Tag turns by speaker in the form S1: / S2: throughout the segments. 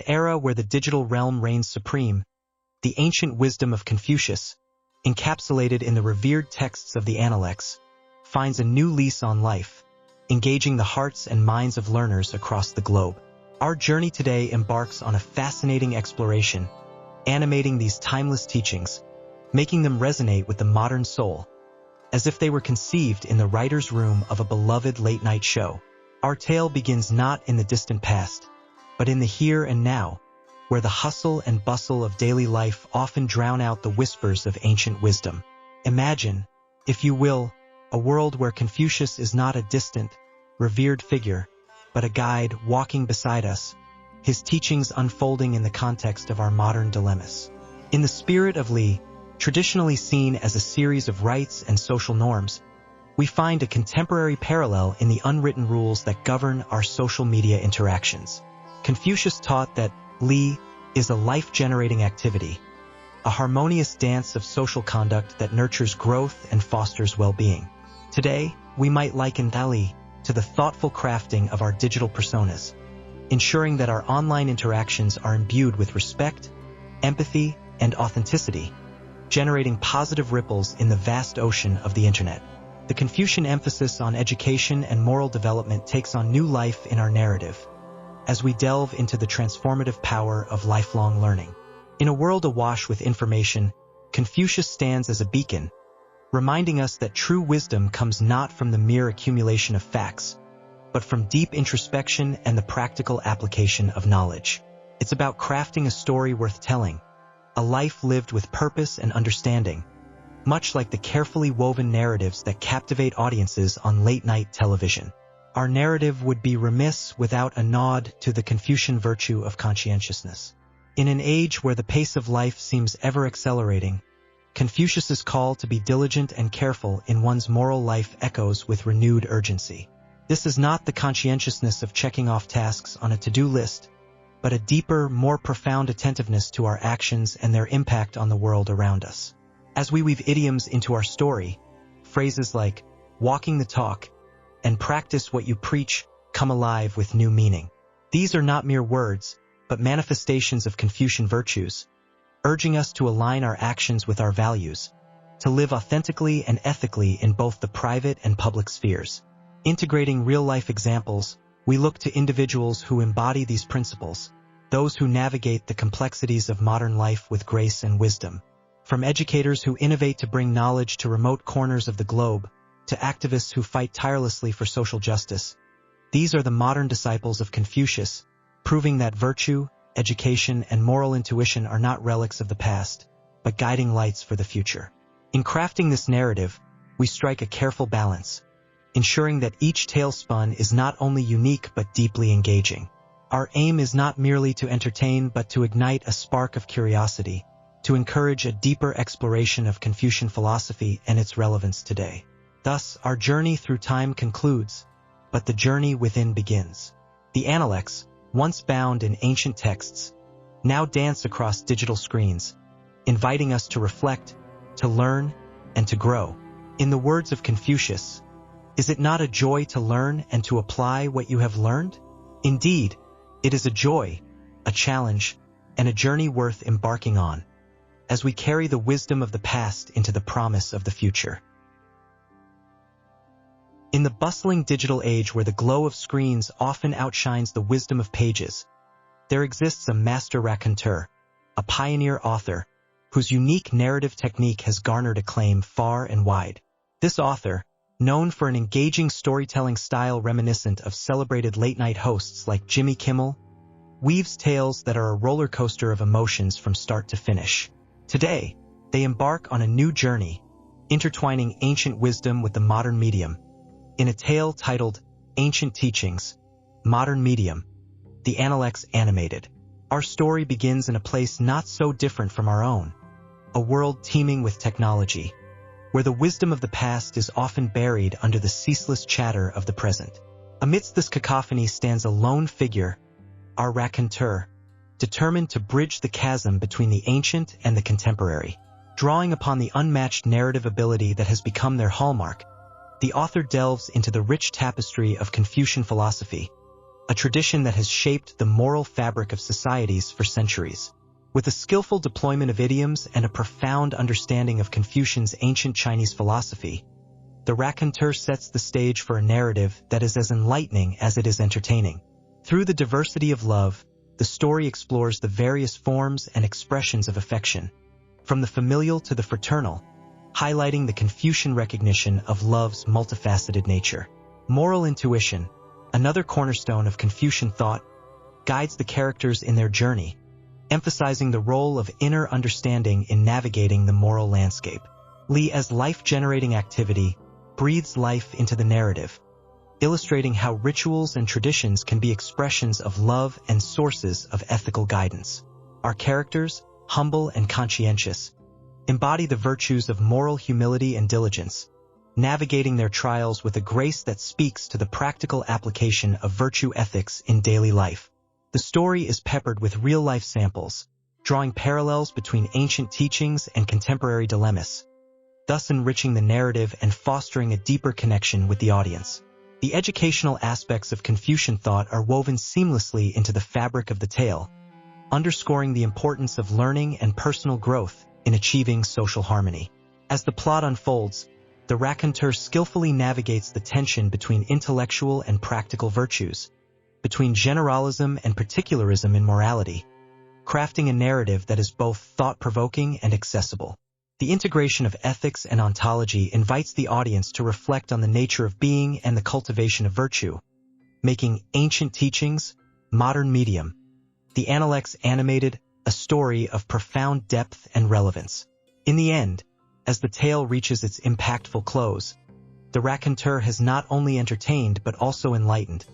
S1: era where the digital realm reigns supreme, the ancient wisdom of Confucius, encapsulated in the revered texts of the Analects, finds a new lease on life, engaging the hearts and minds of learners across the globe. Our journey today embarks on a fascinating exploration, animating these timeless teachings, making them resonate with the modern soul, as if they were conceived in the writer's room of a beloved late-night show. Our tale begins not in the distant past, but in the here and now, where the hustle and bustle of daily life often drown out the whispers of ancient wisdom. Imagine, if you will, a world where Confucius is not a distant, revered figure, but a guide walking beside us, his teachings unfolding in the context of our modern dilemmas. In the spirit of Li, traditionally seen as a series of rites and social norms, we find a contemporary parallel in the unwritten rules that govern our social media interactions. Confucius taught that Li is a life-generating activity, a harmonious dance of social conduct that nurtures growth and fosters well-being. Today, we might liken Li to the thoughtful crafting of our digital personas, ensuring that our online interactions are imbued with respect, empathy, and authenticity, generating positive ripples in the vast ocean of the internet. The Confucian emphasis on education and moral development takes on new life in our narrative, as we delve into the transformative power of lifelong learning. In a world awash with information, Confucius stands as a beacon, reminding us that true wisdom comes not from the mere accumulation of facts, but from deep introspection and the practical application of knowledge. It's about crafting a story worth telling, a life lived with purpose and understanding, much like the carefully woven narratives that captivate audiences on late-night television. Our narrative would be remiss without a nod to the Confucian virtue of conscientiousness. In an age where the pace of life seems ever accelerating, Confucius's call to be diligent and careful in one's moral life echoes with renewed urgency. This is not the conscientiousness of checking off tasks on a to-do list, but a deeper, more profound attentiveness to our actions and their impact on the world around us. As we weave idioms into our story, phrases like walking the talk and practice what you preach come alive with new meaning. These are not mere words, but manifestations of Confucian virtues, urging us to align our actions with our values, to live authentically and ethically in both the private and public spheres. Integrating real-life examples, we look to individuals who embody these principles, those who navigate the complexities of modern life with grace and wisdom. From educators who innovate to bring knowledge to remote corners of the globe, to activists who fight tirelessly for social justice, these are the modern disciples of Confucius, proving that virtue, education, and moral intuition are not relics of the past, but guiding lights for the future. In crafting this narrative, we strike a careful balance, ensuring that each tale spun is not only unique but deeply engaging. Our aim is not merely to entertain but to ignite a spark of curiosity, to encourage a deeper exploration of Confucian philosophy and its relevance today. Thus, our journey through time concludes, but the journey within begins. The Analects, once bound in ancient texts, now dance across digital screens, inviting us to reflect, to learn, and to grow. In the words of Confucius, is it not a joy to learn and to apply what you have learned? Indeed, it is a joy, a challenge, and a journey worth embarking on, as we carry the wisdom of the past into the promise of the future. In the bustling digital age where the glow of screens often outshines the wisdom of pages, there exists a master raconteur, a pioneer author, whose unique narrative technique has garnered acclaim far and wide. This author, known for an engaging storytelling style reminiscent of celebrated late-night hosts like Jimmy Kimmel, weaves tales that are a roller coaster of emotions from start to finish. Today, they embark on a new journey, intertwining ancient wisdom with the modern medium. In a tale titled Ancient Teachings, Modern Medium, the Analects Animated, our story begins in a place not so different from our own, a world teeming with technology, where the wisdom of the past is often buried under the ceaseless chatter of the present. Amidst this cacophony stands a lone figure, our raconteur, determined to bridge the chasm between the ancient and the contemporary. Drawing upon the unmatched narrative ability that has become their hallmark, the author delves into the rich tapestry of Confucian philosophy, a tradition that has shaped the moral fabric of societies for centuries. With a skillful deployment of idioms and a profound understanding of Confucian's ancient Chinese philosophy, the raconteur sets the stage for a narrative that is as enlightening as it is entertaining. Through the diversity of love, the story explores the various forms and expressions of affection, from the familial to the fraternal, highlighting the Confucian recognition of love's multifaceted nature. Moral intuition, another cornerstone of Confucian thought, guides the characters in their journey, emphasizing the role of inner understanding in navigating the moral landscape. Li, as life-generating activity, breathes life into the narrative, illustrating how rituals and traditions can be expressions of love and sources of ethical guidance. Our characters, humble and conscientious, embody the virtues of moral humility and diligence, navigating their trials with a grace that speaks to the practical application of virtue ethics in daily life. The story is peppered with real-life samples, drawing parallels between ancient teachings and contemporary dilemmas, thus enriching the narrative and fostering a deeper connection with the audience. The educational aspects of Confucian thought are woven seamlessly into the fabric of the tale, underscoring the importance of learning and personal growth in achieving social harmony. As the plot unfolds, the raconteur skillfully navigates the tension between intellectual and practical virtues, between generalism and particularism in morality, crafting a narrative that is both thought-provoking and accessible. The integration of ethics and ontology invites the audience to reflect on the nature of being and the cultivation of virtue, making ancient teachings, modern medium. The Analects animated a story of profound depth and relevance. In the end, as the tale reaches its impactful close, the raconteur has not only entertained but also enlightened,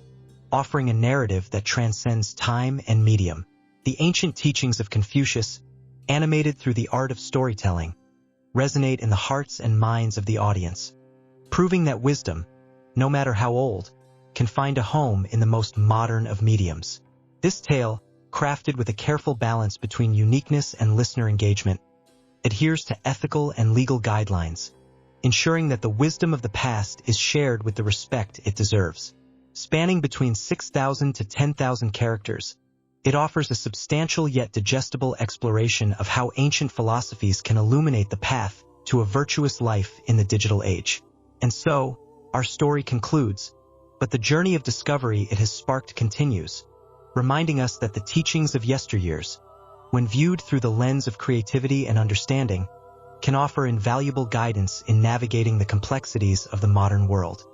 S1: offering a narrative that transcends time and medium. The ancient teachings of Confucius, animated through the art of storytelling, resonate in the hearts and minds of the audience, proving that wisdom, no matter how old, can find a home in the most modern of mediums. This tale, crafted with a careful balance between uniqueness and listener engagement, adheres to ethical and legal guidelines, ensuring that the wisdom of the past is shared with the respect it deserves. Spanning between 6,000 to 10,000 characters, it offers a substantial yet digestible exploration of how ancient philosophies can illuminate the path to a virtuous life in the digital age. And so, our story concludes, but the journey of discovery it has sparked continues, reminding us that the teachings of yesteryears, when viewed through the lens of creativity and understanding, can offer invaluable guidance in navigating the complexities of the modern world.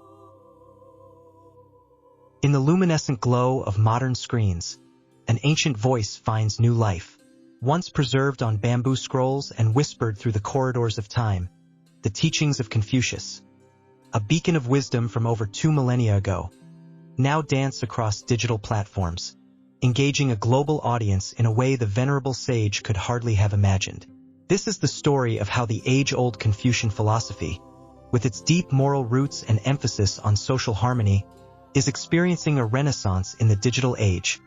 S1: In the luminescent glow of modern screens, an ancient voice finds new life. Once preserved on bamboo scrolls and whispered through the corridors of time, the teachings of Confucius, a beacon of wisdom from over 2 millennia ago, now dance across digital platforms, engaging a global audience in a way the venerable sage could hardly have imagined. This is the story of how the age-old Confucian philosophy, with its deep moral roots and emphasis on social harmony, is experiencing a renaissance in the digital age,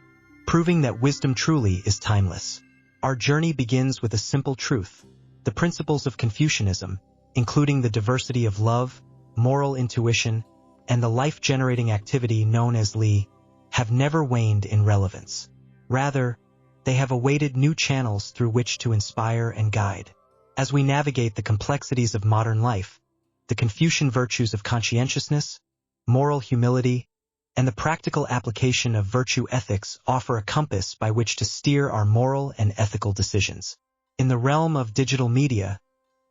S1: proving that wisdom truly is timeless. Our journey begins with a simple truth: the principles of Confucianism, including the diversity of love, moral intuition, and the life-generating activity known as Li, have never waned in relevance. Rather, they have awaited new channels through which to inspire and guide. As we navigate the complexities of modern life, the Confucian virtues of conscientiousness, moral humility, and the practical application of virtue ethics offer a compass by which to steer our moral and ethical decisions. In the realm of digital media,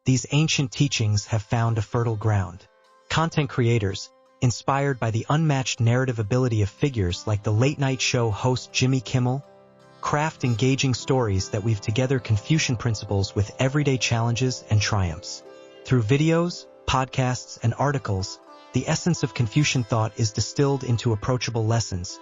S1: these ancient teachings have found a fertile ground. Content creators, inspired by the unmatched narrative ability of figures like the late-night show host Jimmy Kimmel, craft engaging stories that weave together Confucian principles with everyday challenges and triumphs. Through videos, podcasts, and articles, the essence of Confucian thought is distilled into approachable lessons,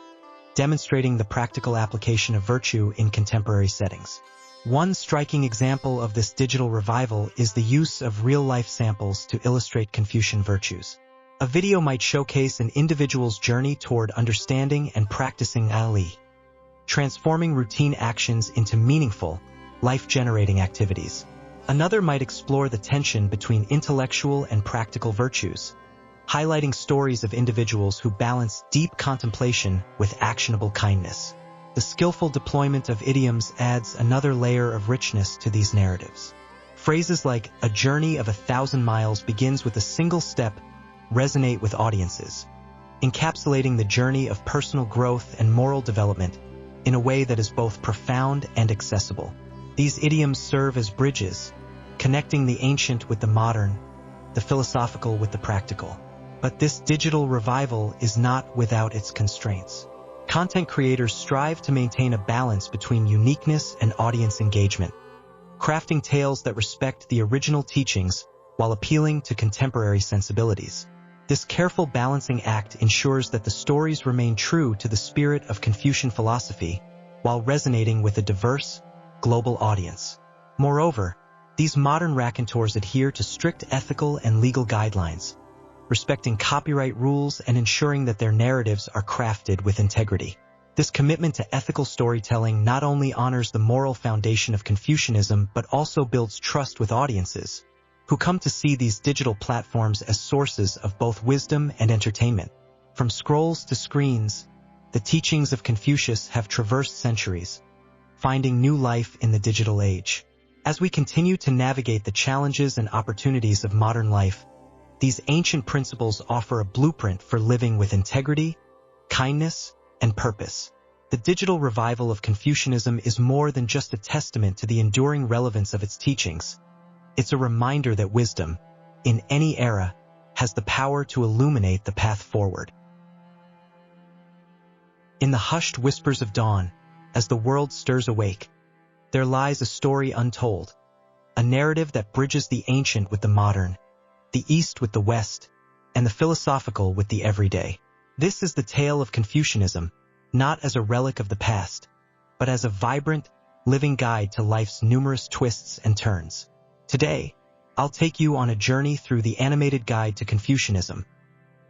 S1: demonstrating the practical application of virtue in contemporary settings. One striking example of this digital revival is the use of real-life samples to illustrate Confucian virtues. A video might showcase an individual's journey toward understanding and practicing Li, transforming routine actions into meaningful, life-generating activities. Another might explore the tension between intellectual and practical virtues, highlighting stories of individuals who balance deep contemplation with actionable kindness. The skillful deployment of idioms adds another layer of richness to these narratives. Phrases like "a journey of 1,000 miles begins with a single step" resonate with audiences, encapsulating the journey of personal growth and moral development in a way that is both profound and accessible. These idioms serve as bridges, connecting the ancient with the modern, the philosophical with the practical. But this digital revival is not without its constraints. Content creators strive to maintain a balance between uniqueness and audience engagement, crafting tales that respect the original teachings while appealing to contemporary sensibilities. This careful balancing act ensures that the stories remain true to the spirit of Confucian philosophy while resonating with a diverse, global audience. Moreover, these modern raconteurs adhere to strict ethical and legal guidelines, respecting copyright rules and ensuring that their narratives are crafted with integrity. This commitment to ethical storytelling not only honors the moral foundation of Confucianism but also builds trust with audiences, who come to see these digital platforms as sources of both wisdom and entertainment. From scrolls to screens, the teachings of Confucius have traversed centuries, finding new life in the digital age. As we continue to navigate the challenges and opportunities of modern life, these ancient principles offer a blueprint for living with integrity, kindness, and purpose. The digital revival of Confucianism is more than just a testament to the enduring relevance of its teachings. It's a reminder that wisdom, in any era, has the power to illuminate the path forward. In the hushed whispers of dawn, as the world stirs awake, there lies a story untold, a narrative that bridges the ancient with the modern, the East with the West, and the philosophical with the everyday. This is the tale of Confucianism, not as a relic of the past, but as a vibrant, living guide to life's numerous twists and turns. Today, I'll take you on a journey through the animated guide to Confucianism,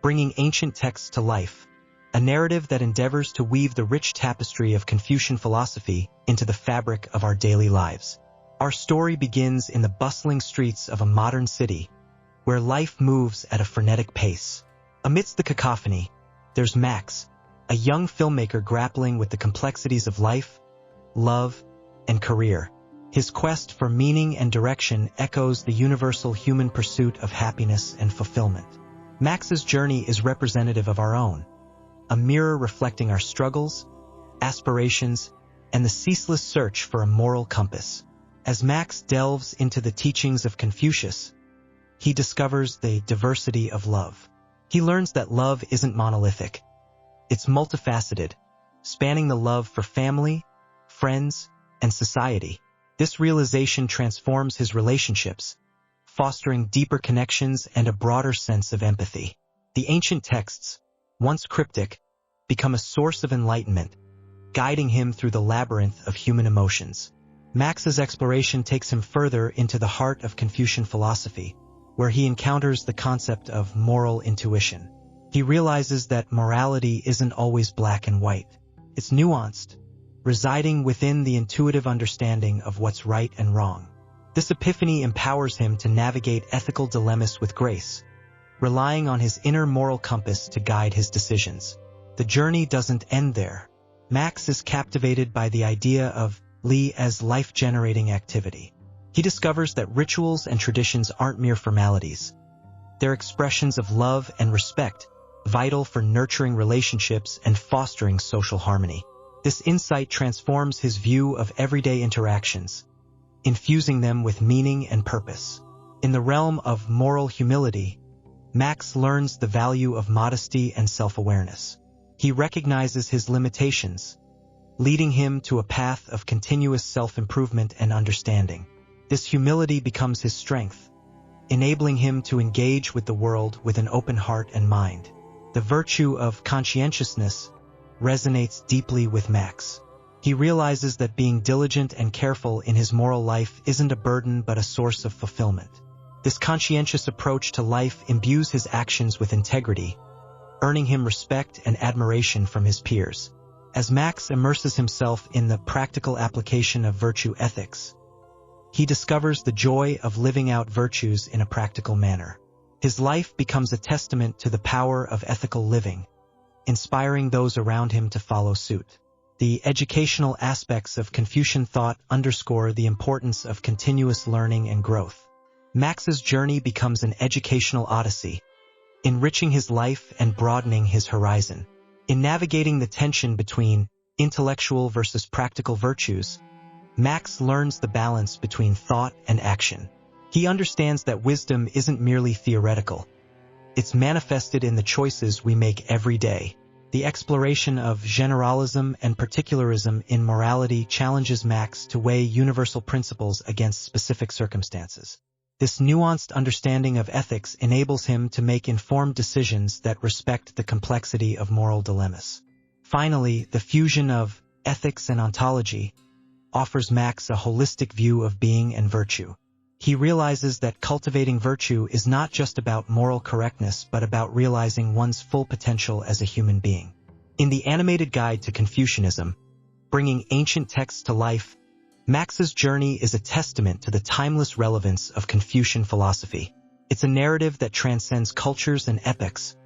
S1: bringing ancient texts to life, a narrative that endeavors to weave the rich tapestry of Confucian philosophy into the fabric of our daily lives. Our story begins in the bustling streets of a modern city, where life moves at a frenetic pace. Amidst the cacophony, there's Max, a young filmmaker grappling with the complexities of life, love, and career. His quest for meaning and direction echoes the universal human pursuit of happiness and fulfillment. Max's journey is representative of our own, a mirror reflecting our struggles, aspirations, and the ceaseless search for a moral compass. As Max delves into the teachings of Confucius, he discovers the diversity of love. He learns that love isn't monolithic. It's multifaceted, spanning the love for family, friends, and society. This realization transforms his relationships, fostering deeper connections and a broader sense of empathy. The ancient texts, once cryptic, become a source of enlightenment, guiding him through the labyrinth of human emotions. Max's exploration takes him further into the heart of Confucian philosophy, where he encounters the concept of moral intuition. He realizes that morality isn't always black and white. It's nuanced, residing within the intuitive understanding of what's right and wrong. This epiphany empowers him to navigate ethical dilemmas with grace, relying on his inner moral compass to guide his decisions. The journey doesn't end there. Max is captivated by the idea of Li as life-generating activity. He discovers that rituals and traditions aren't mere formalities. They're expressions of love and respect, vital for nurturing relationships and fostering social harmony. This insight transforms his view of everyday interactions, infusing them with meaning and purpose. In the realm of moral humility, Max learns the value of modesty and self-awareness. He recognizes his limitations, leading him to a path of continuous self-improvement and understanding. This humility becomes his strength, enabling him to engage with the world with an open heart and mind. The virtue of conscientiousness resonates deeply with Max. He realizes that being diligent and careful in his moral life isn't a burden but a source of fulfillment. This conscientious approach to life imbues his actions with integrity, earning him respect and admiration from his peers. As Max immerses himself in the practical application of virtue ethics, he discovers the joy of living out virtues in a practical manner. His life becomes a testament to the power of ethical living, inspiring those around him to follow suit. The educational aspects of Confucian thought underscore the importance of continuous learning and growth. Max's journey becomes an educational odyssey, enriching his life and broadening his horizon. In navigating the tension between intellectual versus practical virtues, Max learns the balance between thought and action. He understands that wisdom isn't merely theoretical. It's manifested in the choices we make every day. The exploration of generalism and particularism in morality challenges Max to weigh universal principles against specific circumstances. This nuanced understanding of ethics enables him to make informed decisions that respect the complexity of moral dilemmas. Finally, the fusion of ethics and ontology offers Max a holistic view of being and virtue. He realizes that cultivating virtue is not just about moral correctness but about realizing one's full potential as a human being. In the animated guide to Confucianism, Bringing Ancient Texts to Life, Max's journey is a testament to the timeless relevance of Confucian philosophy. It's a narrative that transcends cultures and epochs,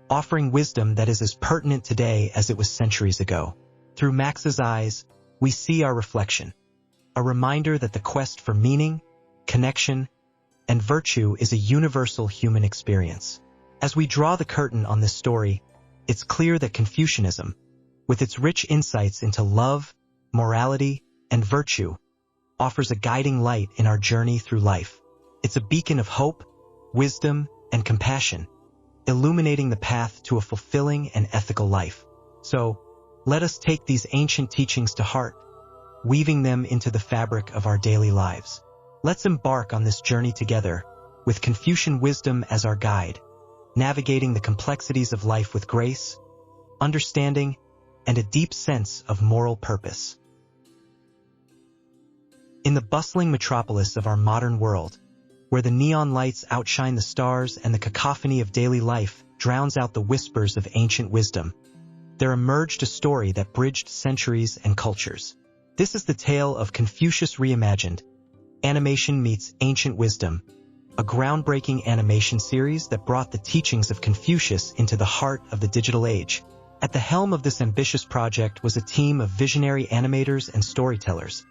S1: offering wisdom that is as pertinent today as it was centuries ago. Through Max's eyes, we see our reflection, a reminder that the quest for meaning, connection, and virtue is a universal human experience. As we draw the curtain on this story, it's clear that Confucianism, with its rich insights into love, morality, and virtue, offers a guiding light in our journey through life. It's a beacon of hope, wisdom, and compassion, illuminating the path to a fulfilling and ethical life. So, let us take these ancient teachings to heart, weaving them into the fabric of our daily lives. Let's embark on this journey together, with Confucian wisdom as our guide, navigating the complexities of life with grace, understanding, and a deep sense of moral purpose. In the bustling metropolis of our modern world, where the neon lights outshine the stars and the cacophony of daily life drowns out the whispers of ancient wisdom, there emerged a story that bridged centuries and cultures. This is the tale of Confucius Reimagined, Animation Meets Ancient Wisdom, a groundbreaking animation series that brought the teachings of Confucius into the heart of the digital age. At the helm of this ambitious project was a team of visionary animators and storytellers,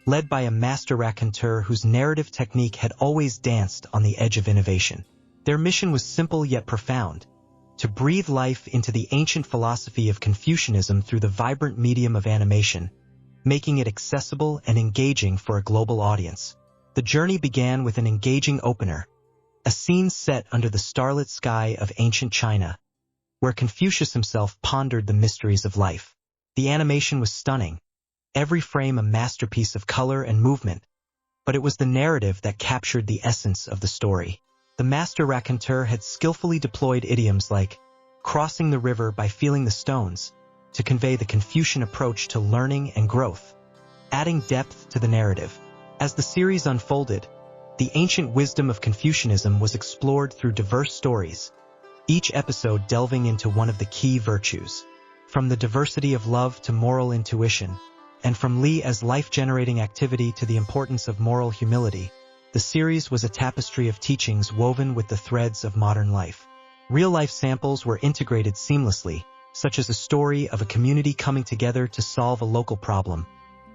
S1: led by a master raconteur whose narrative technique had always danced on the edge of innovation. Their mission was simple yet profound: to breathe life into the ancient philosophy of Confucianism through the vibrant medium of animation, making it accessible and engaging for a global audience. The journey began with an engaging opener, a scene set under the starlit sky of ancient China, where Confucius himself pondered the mysteries of life. The animation was stunning, every frame a masterpiece of color and movement, but it was the narrative that captured the essence of the story. The master raconteur had skillfully deployed idioms like crossing the river by feeling the stones to convey the Confucian approach to learning and growth, adding depth to the narrative. As the series unfolded, the ancient wisdom of Confucianism was explored through diverse stories, each episode delving into one of the key virtues. From the diversity of love to moral intuition, and from Li as life-generating activity to the importance of moral humility, the series was a tapestry of teachings woven with the threads of modern life. Real-life samples were integrated seamlessly, such as a story of a community coming together to solve a local problem,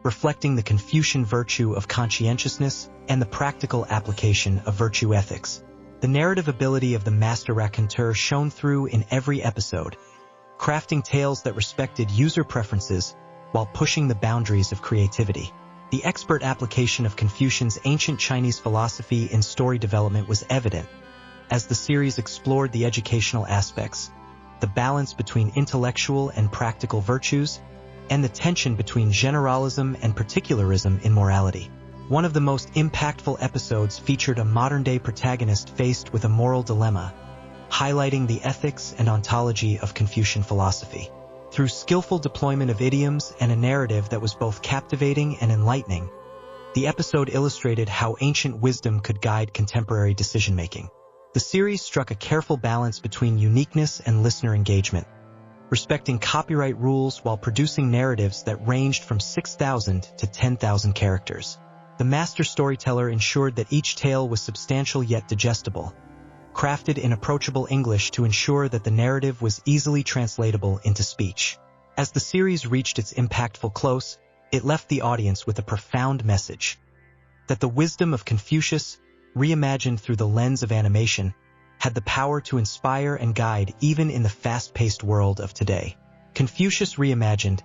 S1: reflecting the Confucian virtue of conscientiousness and the practical application of virtue ethics. The narrative ability of the master raconteur shone through in every episode, crafting tales that respected user preferences while pushing the boundaries of creativity. The expert application of Confucian's ancient Chinese philosophy in story development was evident, as the series explored the educational aspects, the balance between intellectual and practical virtues, and the tension between generalism and particularism in morality. One of the most impactful episodes featured a modern-day protagonist faced with a moral dilemma, highlighting the ethics and ontology of Confucian philosophy. Through skillful deployment of idioms and a narrative that was both captivating and enlightening, the episode illustrated how ancient wisdom could guide contemporary decision-making. The series struck a careful balance between uniqueness and listener engagement, respecting copyright rules while producing narratives that ranged from 6,000 to 10,000 characters. The master storyteller ensured that each tale was substantial yet digestible, crafted in approachable English to ensure that the narrative was easily translatable into speech. As the series reached its impactful close, it left the audience with a profound message: that the wisdom of Confucius, reimagined through the lens of animation, had the power to inspire and guide even in the fast-paced world of today. Confucius Reimagined,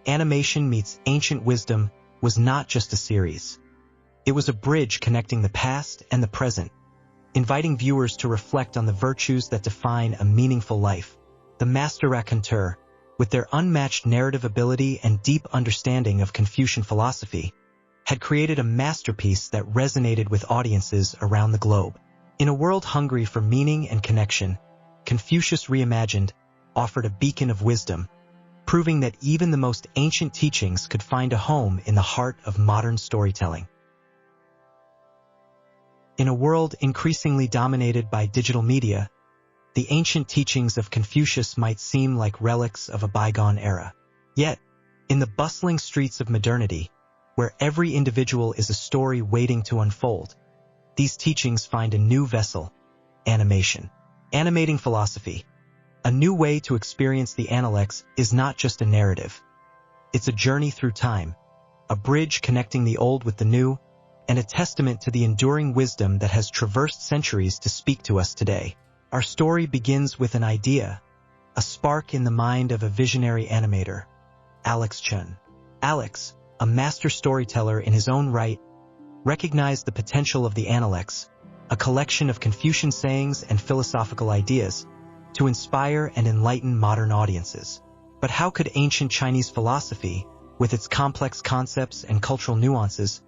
S1: Animation Meets Ancient Wisdom was not just a series. It was a bridge connecting the past and the present, inviting viewers to reflect on the virtues that define a meaningful life. The master raconteur, with their unmatched narrative ability and deep understanding of Confucian philosophy, had created a masterpiece that resonated with audiences around the globe. In a world hungry for meaning and connection, Confucius Reimagined offered a beacon of wisdom, proving that even the most ancient teachings could find a home in the heart of modern storytelling. In a world increasingly dominated by digital media, the ancient teachings of Confucius might seem like relics of a bygone era. Yet, in the bustling streets of modernity, where every individual is a story waiting to unfold, these teachings find a new vessel: animation. Animating philosophy. A new way to experience the Analects is not just a narrative. It's a journey through time, a bridge connecting the old with the new, and a testament to the enduring wisdom that has traversed centuries to speak to us today. Our story begins with an idea, a spark in the mind of a visionary animator, Alex Chun. Alex, a master storyteller in his own right, recognized the potential of the Analects, a collection of Confucian sayings and philosophical ideas, to inspire and enlighten modern audiences. But how could ancient Chinese philosophy, with its complex concepts and cultural nuances,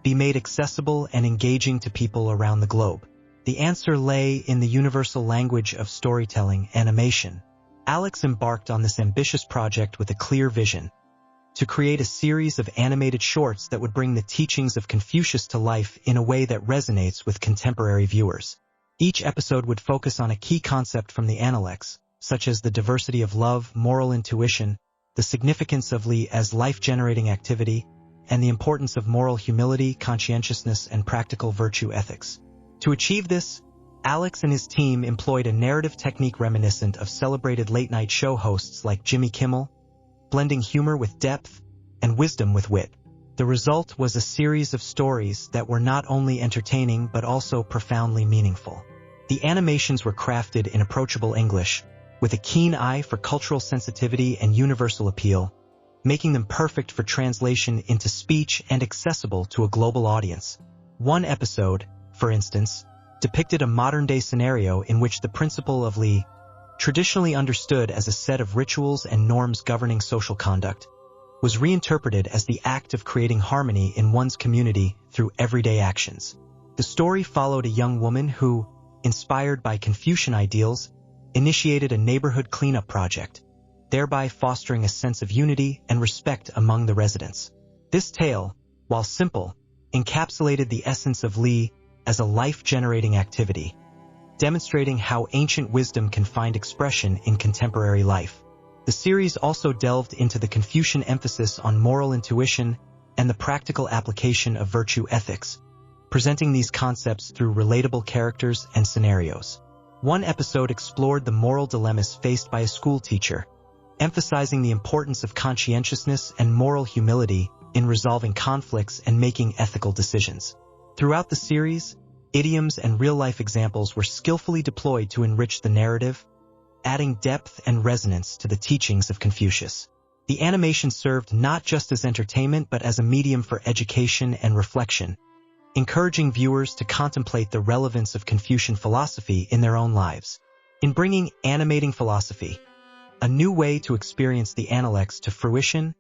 S1: be made accessible and engaging to people around the globe? The answer lay in the universal language of storytelling, animation. Alex embarked on this ambitious project with a clear vision: to create a series of animated shorts that would bring the teachings of Confucius to life in a way that resonates with contemporary viewers. Each episode would focus on a key concept from the Analects, such as the diversity of love, moral intuition, the significance of Li as life-generating activity, and the importance of moral humility, conscientiousness, and practical virtue ethics. To achieve this, Alex and his team employed a narrative technique reminiscent of celebrated late-night show hosts like Jimmy Kimmel, blending humor with depth and wisdom with wit. The result was a series of stories that were not only entertaining but also profoundly meaningful. The animations were crafted in approachable English, with a keen eye for cultural sensitivity and universal appeal, making them perfect for translation into speech and accessible to a global audience. One episode, for instance, depicted a modern-day scenario in which the principle of Li, traditionally understood as a set of rituals and norms governing social conduct, was reinterpreted as the act of creating harmony in one's community through everyday actions. The story followed a young woman who, inspired by Confucian ideals, initiated a neighborhood cleanup project, thereby fostering a sense of unity and respect among the residents. This tale, while simple, encapsulated the essence of Li as a life-generating activity, demonstrating how ancient wisdom can find expression in contemporary life. The series also delved into the Confucian emphasis on moral intuition and the practical application of virtue ethics, presenting these concepts through relatable characters and scenarios. One episode explored the moral dilemmas faced by a school teacher, emphasizing the importance of conscientiousness and moral humility in resolving conflicts and making ethical decisions. Throughout the series, idioms and real-life examples were skillfully deployed to enrich the narrative, adding depth and resonance to the teachings of Confucius. The animation served not just as entertainment but as a medium for education and reflection, encouraging viewers to contemplate the relevance of Confucian philosophy in their own lives. In bringing animating philosophy, a new way to experience the Analects to fruition,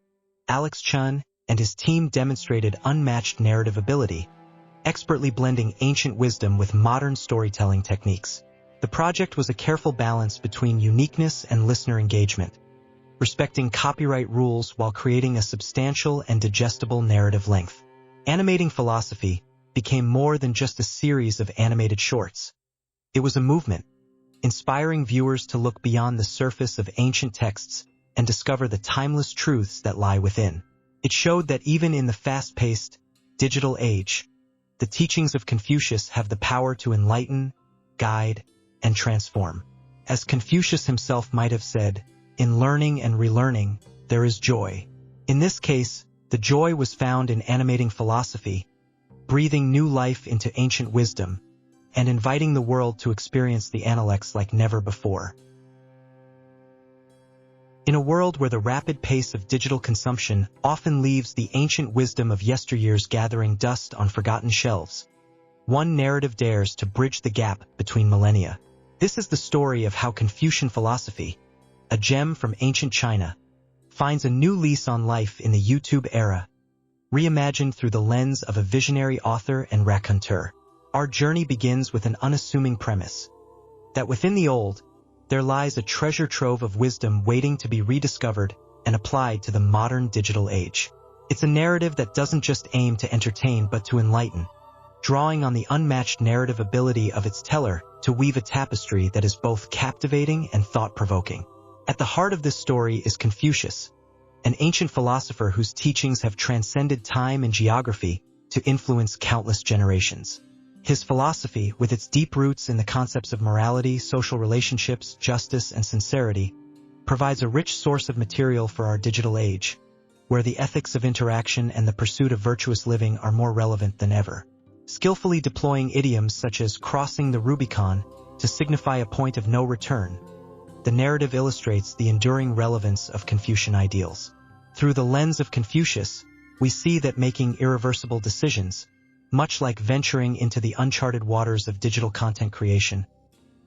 S1: Alex Chun and his team demonstrated unmatched narrative ability, expertly blending ancient wisdom with modern storytelling techniques. The project was a careful balance between uniqueness and listener engagement, respecting copyright rules while creating a substantial and digestible narrative length. Animating philosophy became more than just a series of animated shorts. It was a movement, inspiring viewers to look beyond the surface of ancient texts and discover the timeless truths that lie within. It showed that even in the fast-paced, digital age, the teachings of Confucius have the power to enlighten, guide, and transform. As Confucius himself might have said, "In learning and relearning, there is joy." In this case, the joy was found in animating philosophy, breathing new life into ancient wisdom, and inviting the world to experience the Analects like never before. In a world where the rapid pace of digital consumption often leaves the ancient wisdom of yesteryears gathering dust on forgotten shelves, one narrative dares to bridge the gap between millennia. This is the story of how Confucian philosophy, a gem from ancient China, finds a new lease on life in the YouTube era, reimagined through the lens of a visionary author and raconteur. Our journey begins with an unassuming premise, that within the old, there lies a treasure trove of wisdom waiting to be rediscovered and applied to the modern digital age. It's a narrative that doesn't just aim to entertain but to enlighten, drawing on the unmatched narrative ability of its teller to weave a tapestry that is both captivating and thought-provoking. At the heart of this story is Confucius, an ancient philosopher whose teachings have transcended time and geography to influence countless generations. His philosophy, with its deep roots in the concepts of morality, social relationships, justice, and sincerity, provides a rich source of material for our digital age, where the ethics of interaction and the pursuit of virtuous living are more relevant than ever. Skillfully deploying idioms such as crossing the Rubicon to signify a point of no return, the narrative illustrates the enduring relevance of Confucian ideals. Through the lens of Confucius, we see that making irreversible decisions, much like venturing into the uncharted waters of digital content creation,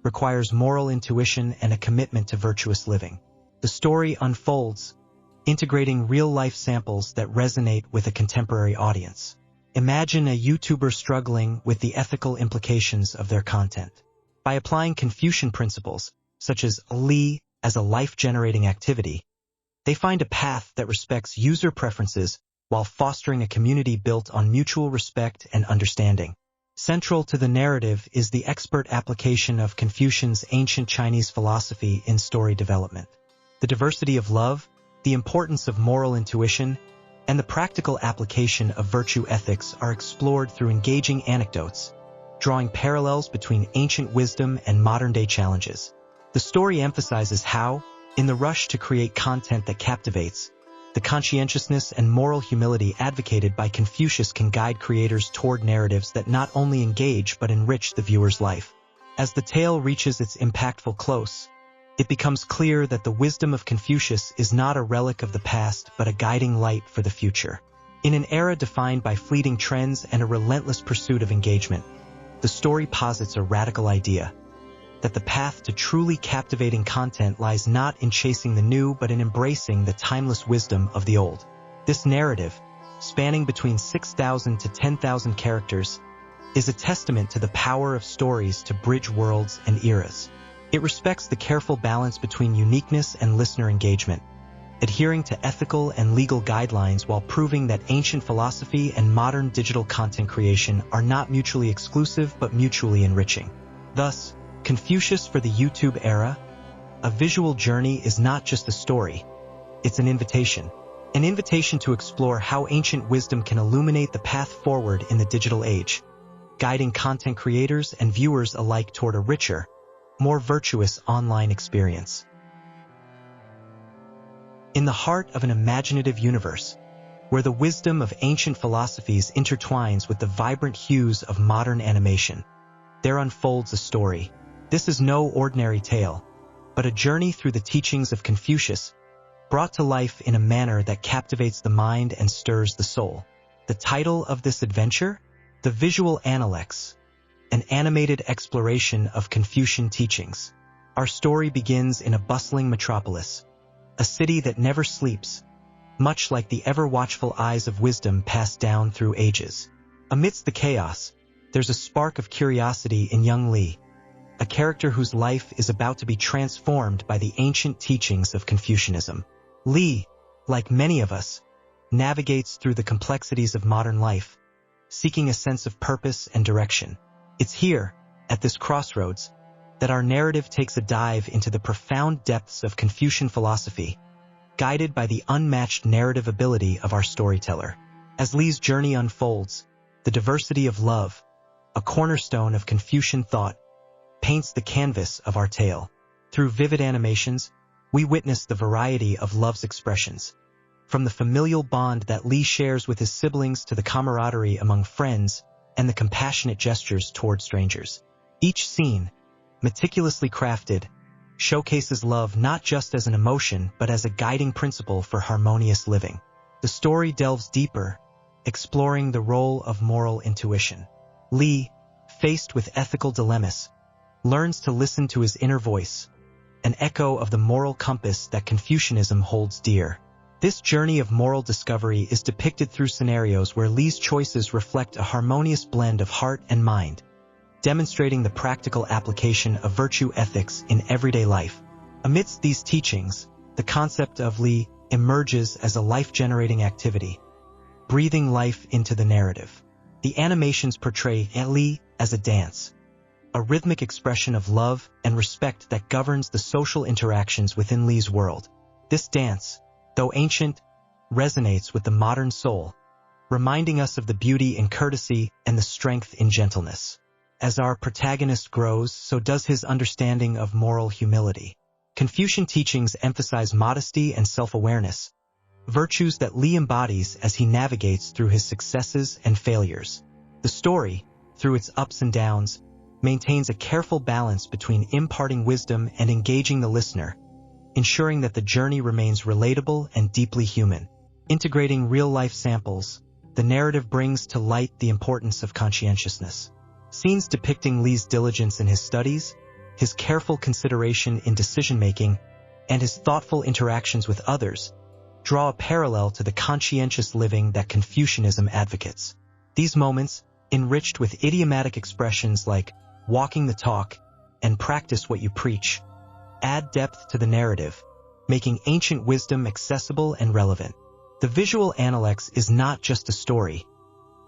S1: requires moral intuition and a commitment to virtuous living. The story unfolds, integrating real-life samples that resonate with a contemporary audience. Imagine a YouTuber struggling with the ethical implications of their content. By applying Confucian principles, such as Li as a life-generating activity, they find a path that respects user preferences while fostering a community built on mutual respect and understanding. Central to the narrative is the expert application of Confucian's ancient Chinese philosophy in story development. The diversity of love, the importance of moral intuition, and the practical application of virtue ethics are explored through engaging anecdotes, drawing parallels between ancient wisdom and modern-day challenges. The story emphasizes how, in the rush to create content that captivates, the conscientiousness and moral humility advocated by Confucius can guide creators toward narratives that not only engage but enrich the viewer's life. As the tale reaches its impactful close, it becomes clear that the wisdom of Confucius is not a relic of the past but a guiding light for the future. In an era defined by fleeting trends and a relentless pursuit of engagement, the story posits a radical idea, that the path to truly captivating content lies not in chasing the new but in embracing the timeless wisdom of the old. This narrative, spanning between 6,000 to 10,000 characters, is a testament to the power of stories to bridge worlds and eras. It respects the careful balance between uniqueness and listener engagement, adhering to ethical and legal guidelines while proving that ancient philosophy and modern digital content creation are not mutually exclusive but mutually enriching. Thus, Confucius for the YouTube era, a visual journey is not just a story, it's an invitation to explore how ancient wisdom can illuminate the path forward in the digital age, guiding content creators and viewers alike toward a richer, more virtuous online experience. In the heart of an imaginative universe, where the wisdom of ancient philosophies intertwines with the vibrant hues of modern animation, there unfolds a story. This is no ordinary tale, but a journey through the teachings of Confucius, brought to life in a manner that captivates the mind and stirs the soul. The title of this adventure? The Visual Analects, an animated exploration of Confucian teachings. Our story begins in a bustling metropolis, a city that never sleeps, much like the ever-watchful eyes of wisdom passed down through ages. Amidst the chaos, there's a spark of curiosity in young Li, a character whose life is about to be transformed by the ancient teachings of Confucianism. Li, like many of us, navigates through the complexities of modern life, seeking a sense of purpose and direction. It's here, at this crossroads, that our narrative takes a dive into the profound depths of Confucian philosophy, guided by the unmatched narrative ability of our storyteller. As Li's journey unfolds, the diversity of love, a cornerstone of Confucian thought, paints the canvas of our tale. Through vivid animations, we witness the variety of love's expressions, from the familial bond that Lee shares with his siblings to the camaraderie among friends and the compassionate gestures toward strangers. Each scene, meticulously crafted, showcases love not just as an emotion but as a guiding principle for harmonious living. The story delves deeper, exploring the role of moral intuition. Lee, faced with ethical dilemmas, learns to listen to his inner voice, an echo of the moral compass that Confucianism holds dear. This journey of moral discovery is depicted through scenarios where Lee's choices reflect a harmonious blend of heart and mind, demonstrating the practical application of virtue ethics in everyday life. Amidst these teachings, the concept of Lee emerges as a life-generating activity, breathing life into the narrative. The animations portray Lee as a dance, a rhythmic expression of love and respect that governs the social interactions within Lee's world. This dance, though ancient, resonates with the modern soul, reminding us of the beauty in courtesy and the strength in gentleness. As our protagonist grows, so does his understanding of moral humility. Confucian teachings emphasize modesty and self-awareness, virtues that Lee embodies as he navigates through his successes and failures. The story, through its ups and downs, maintains a careful balance between imparting wisdom and engaging the listener, ensuring that the journey remains relatable and deeply human. Integrating real-life samples, the narrative brings to light the importance of conscientiousness. Scenes depicting Lee's diligence in his studies, his careful consideration in decision-making, and his thoughtful interactions with others draw a parallel to the conscientious living that Confucianism advocates. These moments, enriched with idiomatic expressions like walking the talk and practice what you preach, add depth to the narrative, making ancient wisdom accessible and relevant. The visual Analects is not just a story.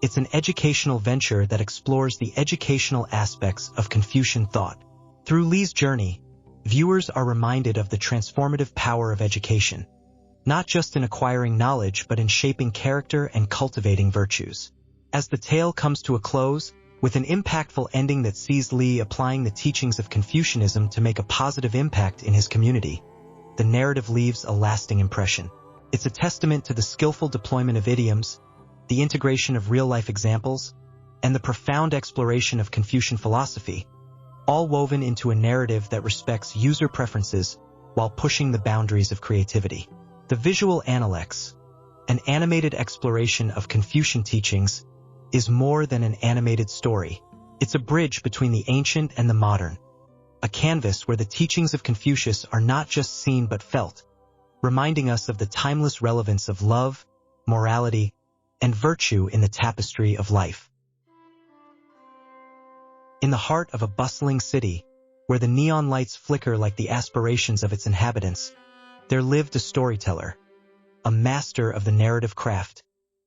S1: It's an educational venture that explores the educational aspects of Confucian thought. Through Lee's journey, viewers are reminded of the transformative power of education, not just in acquiring knowledge but in shaping character and cultivating virtues. As the tale comes to a close, with an impactful ending that sees Lee applying the teachings of Confucianism to make a positive impact in his community, the narrative leaves a lasting impression. It's a testament to the skillful deployment of idioms, the integration of real-life examples, and the profound exploration of Confucian philosophy, all woven into a narrative that respects user preferences while pushing the boundaries of creativity. The visual Analects, an animated exploration of Confucian teachings, is more than an animated story. It's a bridge between the ancient and the modern, a canvas where the teachings of Confucius are not just seen but felt, reminding us of the timeless relevance of love, morality, and virtue in the tapestry of life. In the heart of a bustling city, where the neon lights flicker like the aspirations of its inhabitants, there lived a storyteller, a master of the narrative craft,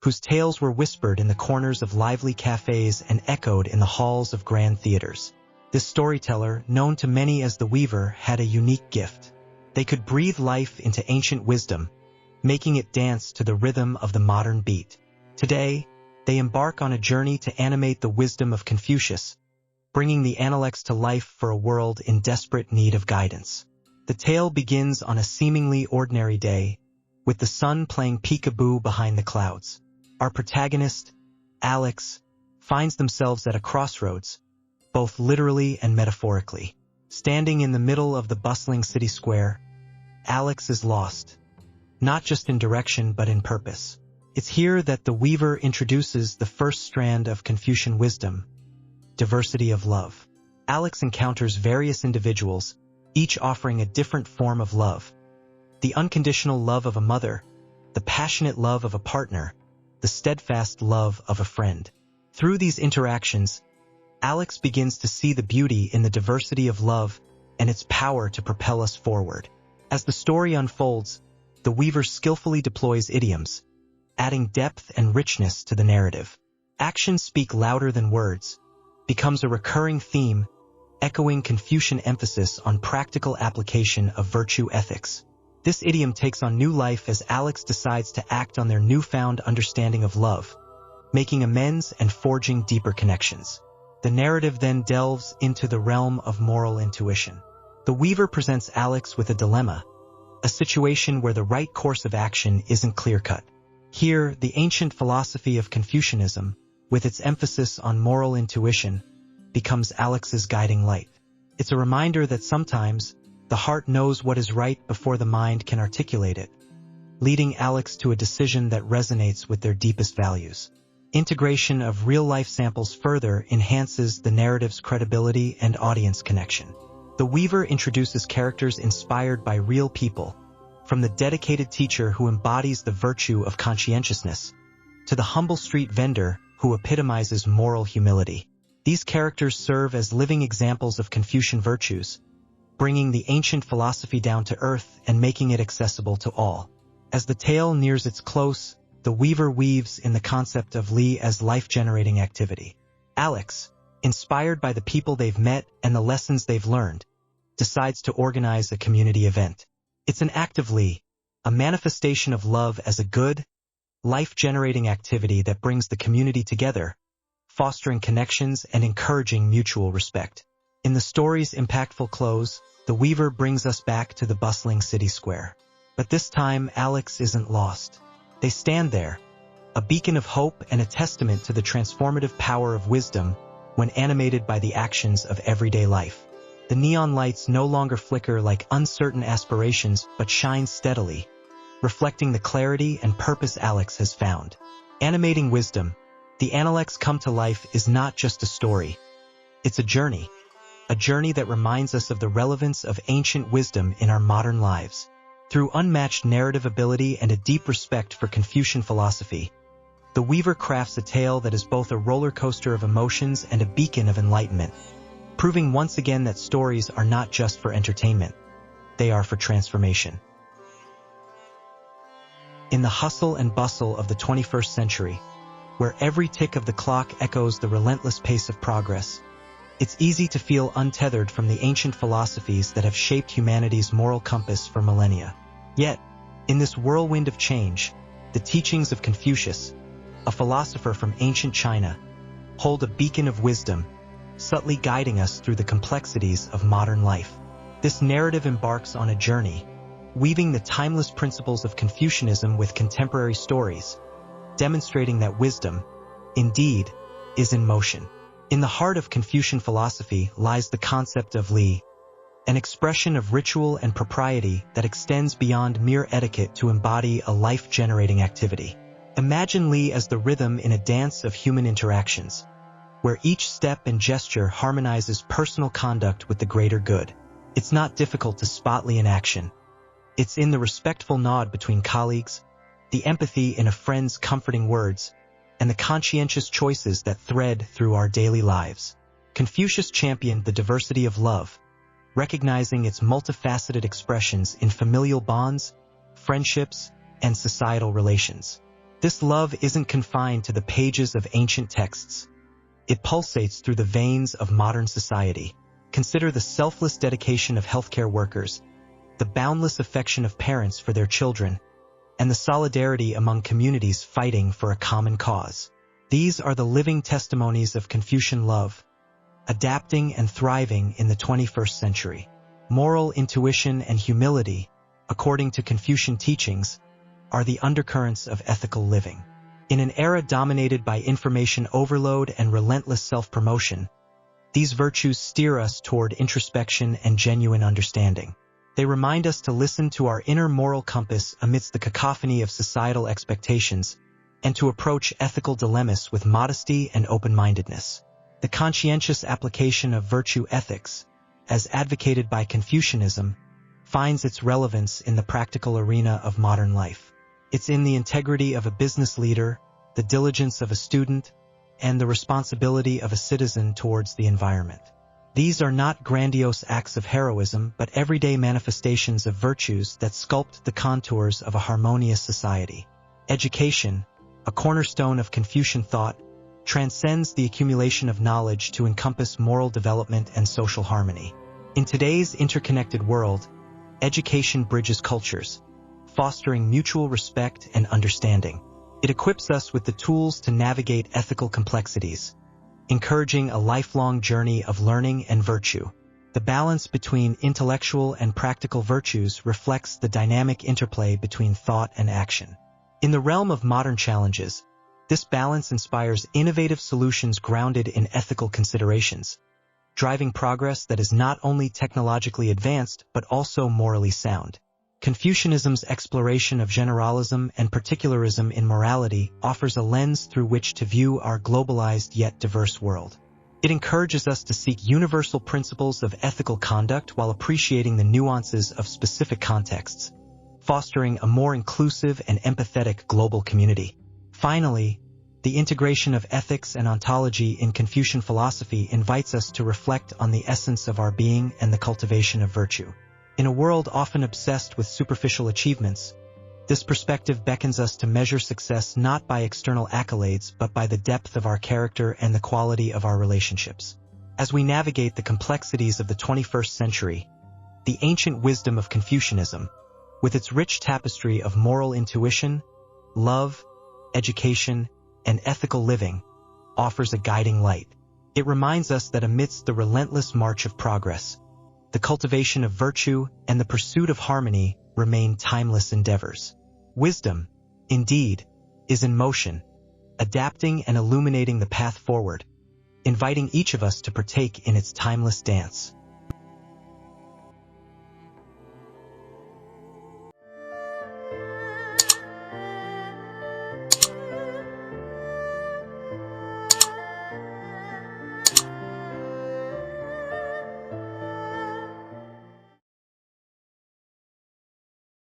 S1: whose tales were whispered in the corners of lively cafes and echoed in the halls of grand theaters. This storyteller, known to many as the Weaver, had a unique gift. They could breathe life into ancient wisdom, making it dance to the rhythm of the modern beat. Today, they embark on a journey to animate the wisdom of Confucius, bringing the Analects to life for a world in desperate need of guidance. The tale begins on a seemingly ordinary day, with the sun playing peekaboo behind the clouds. Our protagonist, Alex, finds themselves at a crossroads, both literally and metaphorically. Standing in the middle of the bustling city square, Alex is lost, not just in direction but in purpose. It's here that the Weaver introduces the first strand of Confucian wisdom, diversity of love. Alex encounters various individuals, each offering a different form of love. The unconditional love of a mother, the passionate love of a partner, the steadfast love of a friend. Through these interactions, Alex begins to see the beauty in the diversity of love and its power to propel us forward. As the story unfolds, the Weaver skillfully deploys idioms, adding depth and richness to the narrative. Actions speak louder than words becomes a recurring theme, echoing Confucian emphasis on practical application of virtue ethics. This idiom takes on new life as Alex decides to act on their newfound understanding of love, making amends and forging deeper connections. The narrative then delves into the realm of moral intuition. The Weaver presents Alex with a dilemma, a situation where the right course of action isn't clear-cut. Here, the ancient philosophy of Confucianism, with its emphasis on moral intuition, becomes Alex's guiding light. It's a reminder that sometimes the heart knows what is right before the mind can articulate it, leading Alex to a decision that resonates with their deepest values. Integration of real-life samples further enhances the narrative's credibility and audience connection. The Weaver introduces characters inspired by real people, from the dedicated teacher who embodies the virtue of conscientiousness, to the humble street vendor who epitomizes moral humility. These characters serve as living examples of Confucian virtues, bringing the ancient philosophy down to earth and making it accessible to all. As the tale nears its close, the Weaver weaves in the concept of Li as life-generating activity. Alex, inspired by the people they've met and the lessons they've learned, decides to organize a community event. It's an act of Li, a manifestation of love as a good, life-generating activity that brings the community together, fostering connections and encouraging mutual respect. In the story's impactful close, the Weaver brings us back to the bustling city square. But this time, Alex isn't lost. They stand there, a beacon of hope and a testament to the transformative power of wisdom when animated by the actions of everyday life. The neon lights no longer flicker like uncertain aspirations but shine steadily, reflecting the clarity and purpose Alex has found. Animating wisdom, the Analects come to life is not just a story. It's a journey that reminds us of the relevance of ancient wisdom in our modern lives. Through unmatched narrative ability and a deep respect for Confucian philosophy, the Weaver crafts a tale that is both a roller coaster of emotions and a beacon of enlightenment, proving once again that stories are not just for entertainment, they are for transformation. In the hustle and bustle of the 21st century, where every tick of the clock echoes the relentless pace of progress, it's easy to feel untethered from the ancient philosophies that have shaped humanity's moral compass for millennia. Yet, in this whirlwind of change, the teachings of Confucius, a philosopher from ancient China, hold a beacon of wisdom, subtly guiding us through the complexities of modern life. This narrative embarks on a journey, weaving the timeless principles of Confucianism with contemporary stories, demonstrating that wisdom, indeed, is in motion. In the heart of Confucian philosophy lies the concept of Li, an expression of ritual and propriety that extends beyond mere etiquette to embody a life-generating activity. Imagine Li as the rhythm in a dance of human interactions, where each step and gesture harmonizes personal conduct with the greater good. It's not difficult to spot Li in action. It's in the respectful nod between colleagues, the empathy in a friend's comforting words, and the conscientious choices that thread through our daily lives. Confucius championed the diversity of love, recognizing its multifaceted expressions in familial bonds, friendships, and societal relations. This love isn't confined to the pages of ancient texts. It pulsates through the veins of modern society. Consider the selfless dedication of healthcare workers, the boundless affection of parents for their children, and the solidarity among communities fighting for a common cause. These are the living testimonies of Confucian love, adapting and thriving in the 21st century. Moral intuition and humility, according to Confucian teachings, are the undercurrents of ethical living. In an era dominated by information overload and relentless self-promotion, these virtues steer us toward introspection and genuine understanding. They remind us to listen to our inner moral compass amidst the cacophony of societal expectations and to approach ethical dilemmas with modesty and open-mindedness. The conscientious application of virtue ethics, as advocated by Confucianism, finds its relevance in the practical arena of modern life. It's in the integrity of a business leader, the diligence of a student, and the responsibility of a citizen towards the environment. These are not grandiose acts of heroism, but everyday manifestations of virtues that sculpt the contours of a harmonious society. Education, a cornerstone of Confucian thought, transcends the accumulation of knowledge to encompass moral development and social harmony. In today's interconnected world, education bridges cultures, fostering mutual respect and understanding. It equips us with the tools to navigate ethical complexities, encouraging a lifelong journey of learning and virtue. The balance between intellectual and practical virtues reflects the dynamic interplay between thought and action. In the realm of modern challenges, this balance inspires innovative solutions grounded in ethical considerations, driving progress that is not only technologically advanced but also morally sound. Confucianism's exploration of generalism and particularism in morality offers a lens through which to view our globalized yet diverse world. It encourages us to seek universal principles of ethical conduct while appreciating the nuances of specific contexts, fostering a more inclusive and empathetic global community. Finally, the integration of ethics and ontology in Confucian philosophy invites us to reflect on the essence of our being and the cultivation of virtue. In a world often obsessed with superficial achievements, this perspective beckons us to measure success not by external accolades but by the depth of our character and the quality of our relationships. As we navigate the complexities of the 21st century, the ancient wisdom of Confucianism, with its rich tapestry of moral intuition, love, education, and ethical living, offers a guiding light. It reminds us that amidst the relentless march of progress, the cultivation of virtue and the pursuit of harmony remain timeless endeavors. Wisdom, indeed, is in motion, adapting and illuminating the path forward, inviting each of us to partake in its timeless dance.